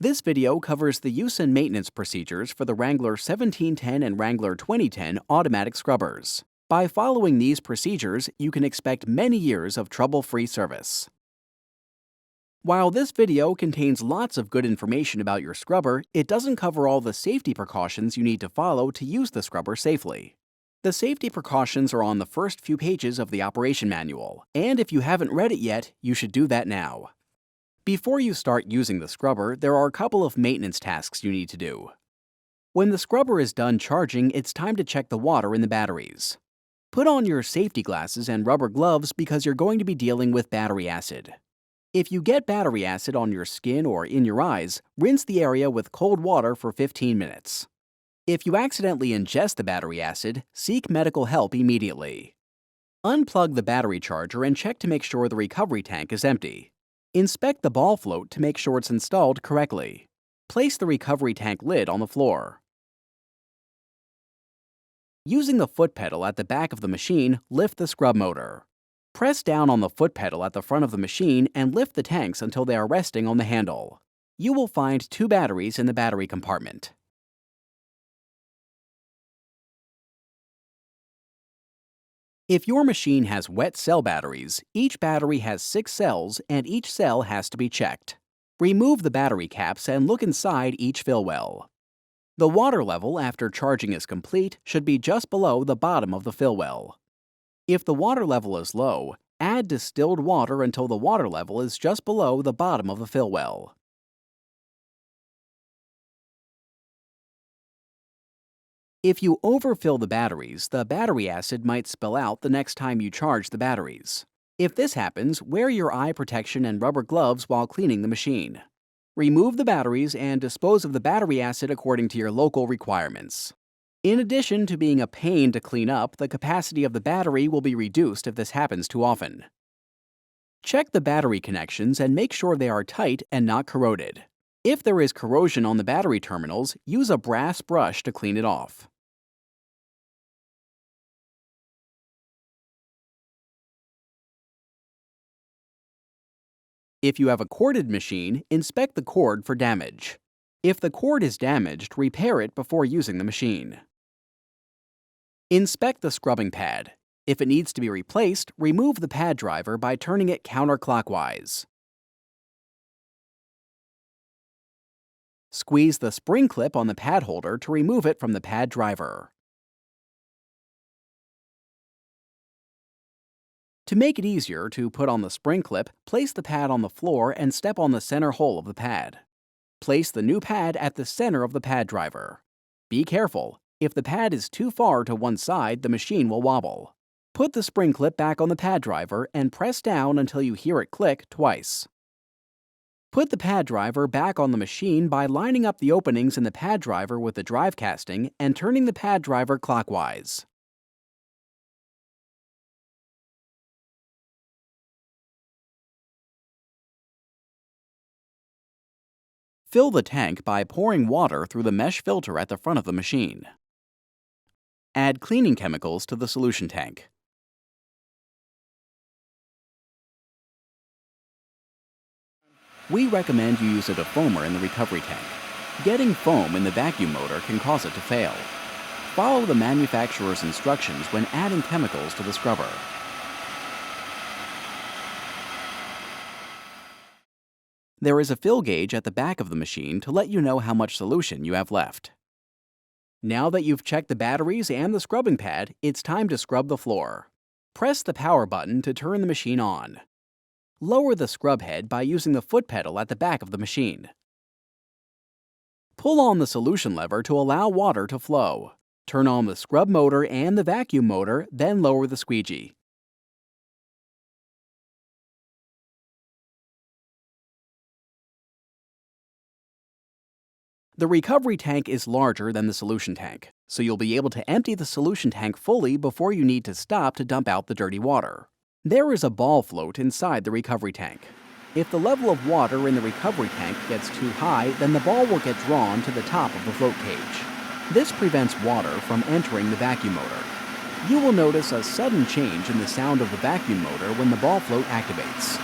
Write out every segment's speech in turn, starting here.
This video covers the use and maintenance procedures for the Wrangler 1710 and Wrangler 2010 automatic scrubbers. By following these procedures, you can expect many years of trouble-free service. While this video contains lots of good information about your scrubber, it doesn't cover all the safety precautions you need to follow to use the scrubber safely. The safety precautions are on the first few pages of the operation manual, and if you haven't read it yet, you should do that now. Before you start using the scrubber, there are a couple of maintenance tasks you need to do. When the scrubber is done charging, it's time to check the water in the batteries. Put on your safety glasses and rubber gloves because you're going to be dealing with battery acid. If you get battery acid on your skin or in your eyes, rinse the area with cold water for 15 minutes. If you accidentally ingest the battery acid, seek medical help immediately. Unplug the battery charger and check to make sure the recovery tank is empty. Inspect the ball float to make sure it's installed correctly. Place the recovery tank lid on the floor. Using the foot pedal at the back of the machine, lift the scrub motor. Press down on the foot pedal at the front of the machine and lift the tanks until they are resting on the handle. You will find 2 batteries in the battery compartment. If your machine has wet cell batteries, each battery has 6 cells and each cell has to be checked. Remove the battery caps and look inside each fill well. The water level after charging is complete should be just below the bottom of the fill well. If the water level is low, add distilled water until the water level is just below the bottom of the fill well. If you overfill the batteries, the battery acid might spill out the next time you charge the batteries. If this happens, wear your eye protection and rubber gloves while cleaning the machine. Remove the batteries and dispose of the battery acid according to your local requirements. In addition to being a pain to clean up, the capacity of the battery will be reduced if this happens too often. Check the battery connections and make sure they are tight and not corroded. If there is corrosion on the battery terminals, use a brass brush to clean it off. If you have a corded machine, inspect the cord for damage. If the cord is damaged, repair it before using the machine. Inspect the scrubbing pad. If it needs to be replaced, remove the pad driver by turning it counterclockwise. Squeeze the spring clip on the pad holder to remove it from the pad driver. To make it easier to put on the spring clip, place the pad on the floor and step on the center hole of the pad. Place the new pad at the center of the pad driver. Be careful. If the pad is too far to one side, the machine will wobble. Put the spring clip back on the pad driver and press down until you hear it click twice. Put the pad driver back on the machine by lining up the openings in the pad driver with the drive casting and turning the pad driver clockwise. Fill the tank by pouring water through the mesh filter at the front of the machine. Add cleaning chemicals to the solution tank. We recommend you use a defoamer in the recovery tank. Getting foam in the vacuum motor can cause it to fail. Follow the manufacturer's instructions when adding chemicals to the scrubber. There is a fill gauge at the back of the machine to let you know how much solution you have left. Now that you've checked the batteries and the scrubbing pad, it's time to scrub the floor. Press the power button to turn the machine on. Lower the scrub head by using the foot pedal at the back of the machine. Pull on the solution lever to allow water to flow. Turn on the scrub motor and the vacuum motor, then lower the squeegee. The recovery tank is larger than the solution tank, so you'll be able to empty the solution tank fully before you need to stop to dump out the dirty water. There is a ball float inside the recovery tank. If the level of water in the recovery tank gets too high, then the ball will get drawn to the top of the float cage. This prevents water from entering the vacuum motor. You will notice a sudden change in the sound of the vacuum motor when the ball float activates.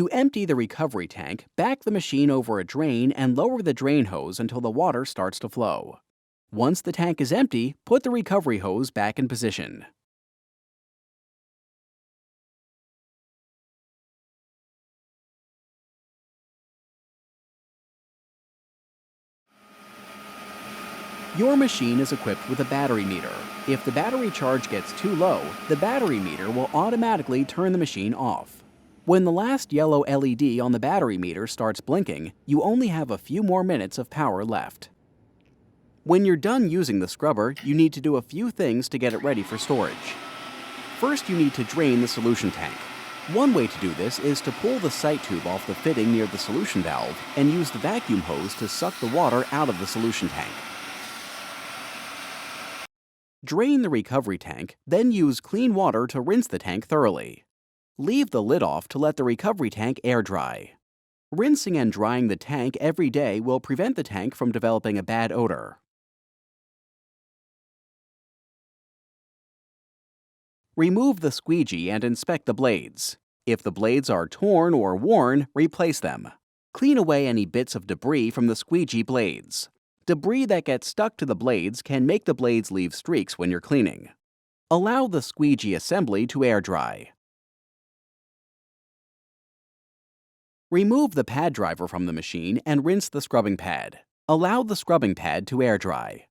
To empty the recovery tank, back the machine over a drain and lower the drain hose until the water starts to flow. Once the tank is empty, put the recovery hose back in position. Your machine is equipped with a battery meter. If the battery charge gets too low, the battery meter will automatically turn the machine off. When the last yellow LED on the battery meter starts blinking, you only have a few more minutes of power left. When you're done using the scrubber, you need to do a few things to get it ready for storage. First, you need to drain the solution tank. One way to do this is to pull the sight tube off the fitting near the solution valve and use the vacuum hose to suck the water out of the solution tank. Drain the recovery tank, then use clean water to rinse the tank thoroughly. Leave the lid off to let the recovery tank air dry. Rinsing and drying the tank every day will prevent the tank from developing a bad odor. Remove the squeegee and inspect the blades. If the blades are torn or worn, replace them. Clean away any bits of debris from the squeegee blades. Debris that gets stuck to the blades can make the blades leave streaks when you're cleaning. Allow the squeegee assembly to air dry. Remove the pad driver from the machine and rinse the scrubbing pad. Allow the scrubbing pad to air dry.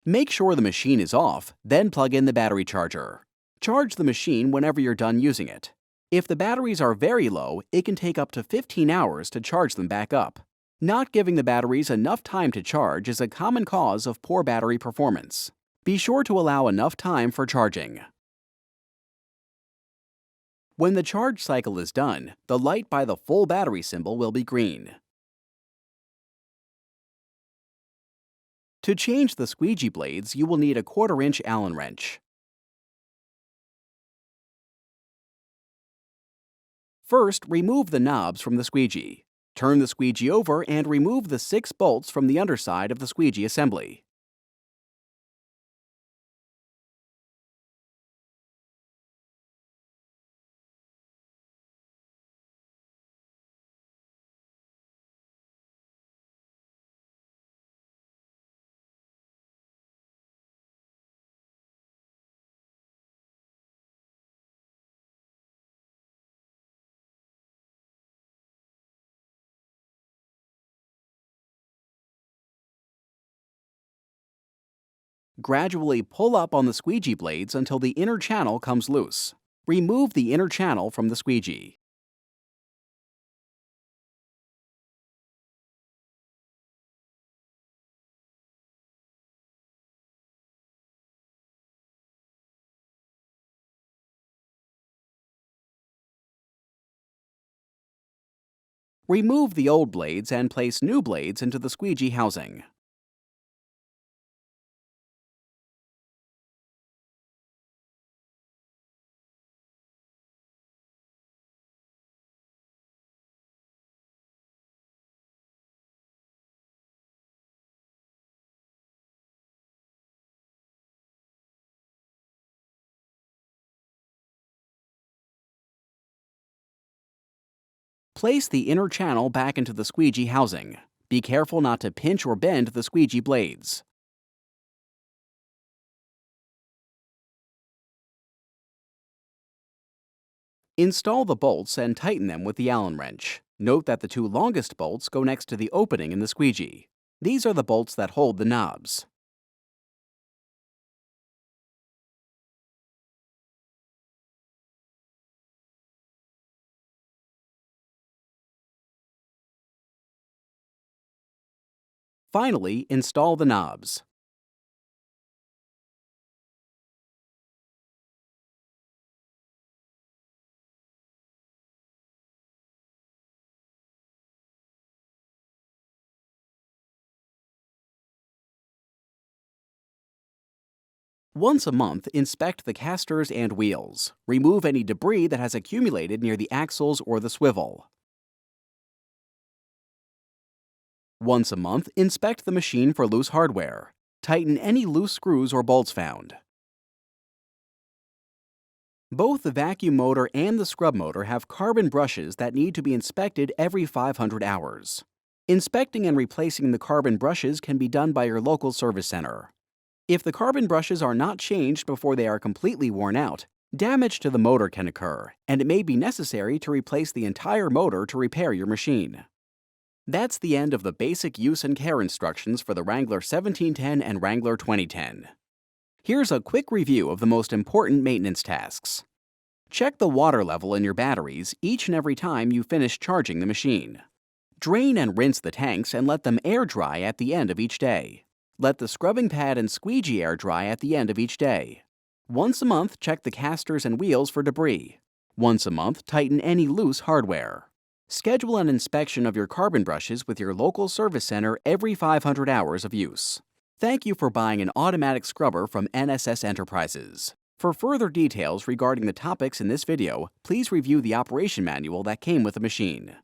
Make sure the machine is off, then plug in the battery charger. Charge the machine whenever you're done using it. If the batteries are very low, it can take up to 15 hours to charge them back up. Not giving the batteries enough time to charge is a common cause of poor battery performance. Be sure to allow enough time for charging. When the charge cycle is done, the light by the full battery symbol will be green. To change the squeegee blades, you will need a 1/4-inch Allen wrench. First, remove the knobs from the squeegee. Turn the squeegee over and remove the 6 bolts from the underside of the squeegee assembly. Gradually pull up on the squeegee blades until the inner channel comes loose. Remove the inner channel from the squeegee. Remove the old blades and place new blades into the squeegee housing. Place the inner channel back into the squeegee housing. Be careful not to pinch or bend the squeegee blades. Install the bolts and tighten them with the Allen wrench. Note that the 2 longest bolts go next to the opening in the squeegee. These are the bolts that hold the knobs. Finally, install the knobs. Once a month, inspect the casters and wheels. Remove any debris that has accumulated near the axles or the swivel. Once a month, inspect the machine for loose hardware. Tighten any loose screws or bolts found. Both the vacuum motor and the scrub motor have carbon brushes that need to be inspected every 500 hours. Inspecting and replacing the carbon brushes can be done by your local service center. If the carbon brushes are not changed before they are completely worn out, damage to the motor can occur, and it may be necessary to replace the entire motor to repair your machine. That's the end of the basic use and care instructions for the Wrangler 1710 and Wrangler 2010. Here's a quick review of the most important maintenance tasks. Check the water level in your batteries each and every time you finish charging the machine. Drain and rinse the tanks and let them air dry at the end of each day. Let the scrubbing pad and squeegee air dry at the end of each day. Once a month, check the casters and wheels for debris. Once a month, tighten any loose hardware. Schedule an inspection of your carbon brushes with your local service center every 500 hours of use. Thank you for buying an automatic scrubber from NSS Enterprises. For further details regarding the topics in this video, please review the operation manual that came with the machine.